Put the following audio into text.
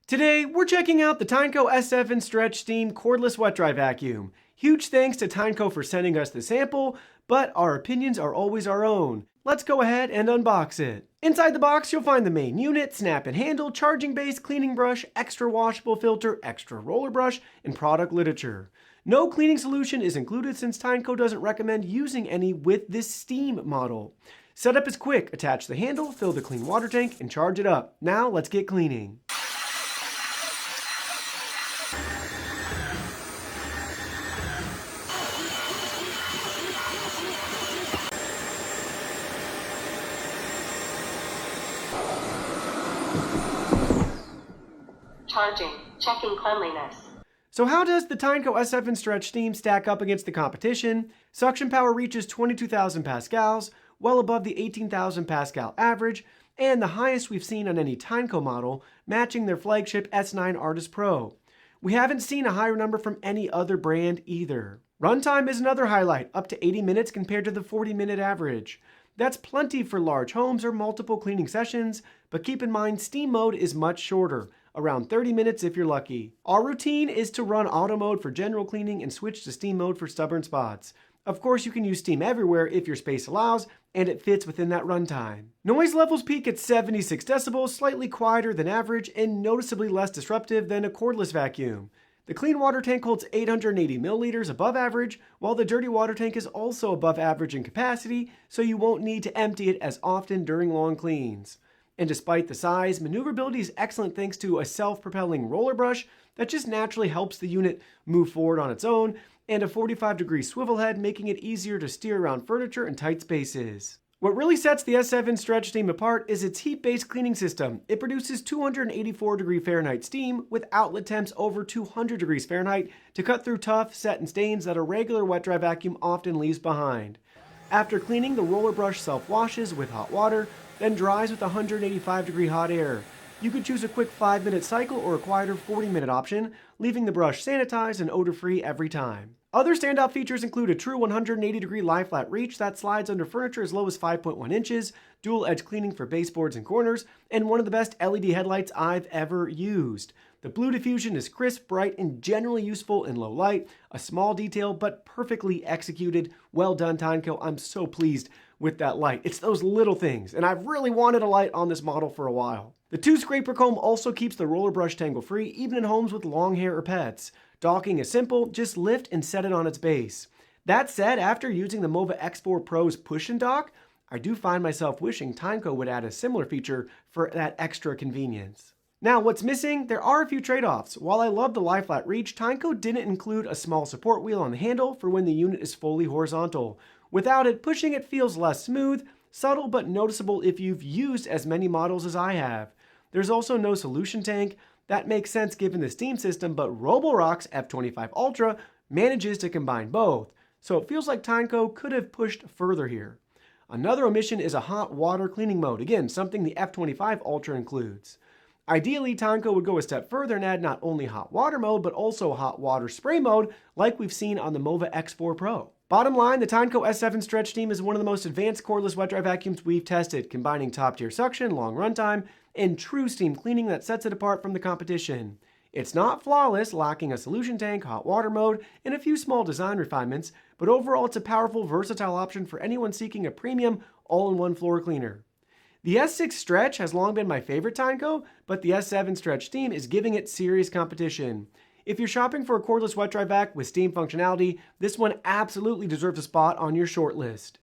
Today, we're checking out the Tineco S7 Stretch Steam Cordless Wet Dry Vacuum. Huge thanks to Tineco for sending us the sample, but our opinions are always our own. Let's go ahead and unbox it. Inside the box, you'll find the main unit, snap and handle, charging base, cleaning brush, extra washable filter, extra roller brush, and product literature. No cleaning solution is included since Tineco doesn't recommend using any with this Steam model. Setup is quick. Attach the handle, fill the clean water tank, and charge it up. Now let's get cleaning. Charging. Checking cleanliness. So how does the Tineco S7 Stretch Steam stack up against the competition? Suction power reaches 22,000 pascals, well above the 18,000 pascal average, and the highest we've seen on any Tineco model, matching their flagship S9 Artist Pro. We haven't seen a higher number from any other brand either. Runtime is another highlight, up to 80 minutes compared to the 40-minute average. That's plenty for large homes or multiple cleaning sessions, but keep in mind Steam mode is much shorter, around 30 minutes if you're lucky. Our routine is to run auto mode for general cleaning and switch to Steam mode for stubborn spots. Of course, you can use Steam everywhere if your space allows, and it fits within that runtime. Noise levels peak at 76 decibels, slightly quieter than average, and noticeably less disruptive than a cordless vacuum. The clean water tank holds 880 milliliters above average, while the dirty water tank is also above average in capacity, so you won't need to empty it as often during long cleans. And despite the size, maneuverability is excellent thanks to a self-propelling roller brush that just naturally helps the unit move forward on its own, and a 45-degree swivel head making it easier to steer around furniture and tight spaces. What really sets the S7 Stretch Steam apart is its heat-based cleaning system. It produces 284-degree Fahrenheit steam with outlet temps over 200 degrees Fahrenheit to cut through tough, set and stains that a regular wet-dry vacuum often leaves behind. After cleaning, the roller brush self-washes with hot water, then dries with 185-degree hot air. You could choose a quick 5-minute cycle or a quieter 40-minute option, leaving the brush sanitized and odor-free every time. Other standout features include a true 180-degree lie-flat reach that slides under furniture as low as 5.1 inches, dual-edge cleaning for baseboards and corners, and one of the best LED headlights I've ever used. The blue diffusion is crisp, bright, and generally useful in low light. A small detail, but perfectly executed. Well done, Tineco. I'm so pleased with that light. It's those little things, and I've really wanted a light on this model for a while. The 2-scraper comb also keeps the roller brush tangle-free, even in homes with long hair or pets. Docking is simple, just lift and set it on its base. That said, after using the Mova X4 Pro's push and dock, I do find myself wishing Tineco would add a similar feature for that extra convenience. Now, what's missing? There are a few trade-offs. While I love the lie-flat reach, Tineco didn't include a small support wheel on the handle for when the unit is fully horizontal. Without it, pushing it feels less smooth, subtle but noticeable if you've used as many models as I have. There's also no solution tank. That makes sense given the Steam system, but Roborock's F25 Ultra manages to combine both, so it feels like Tineco could have pushed further here. Another omission is a hot water cleaning mode, again, something the F25 Ultra includes. Ideally, Tineco would go a step further and add not only hot water mode, but also hot water spray mode, like we've seen on the Mova X4 Pro. Bottom line, the Tineco S7 Stretch Steam is one of the most advanced cordless wet dry vacuums we've tested, combining top-tier suction, long runtime, and true steam cleaning that sets it apart from the competition. It's not flawless, lacking a solution tank, hot water mode, and a few small design refinements, but overall it's a powerful, versatile option for anyone seeking a premium, all-in-one floor cleaner. The S6 Stretch has long been my favorite Tineco, but the S7 Stretch Steam is giving it serious competition. If you're shopping for a cordless wet dry vac with steam functionality, this one absolutely deserves a spot on your short list.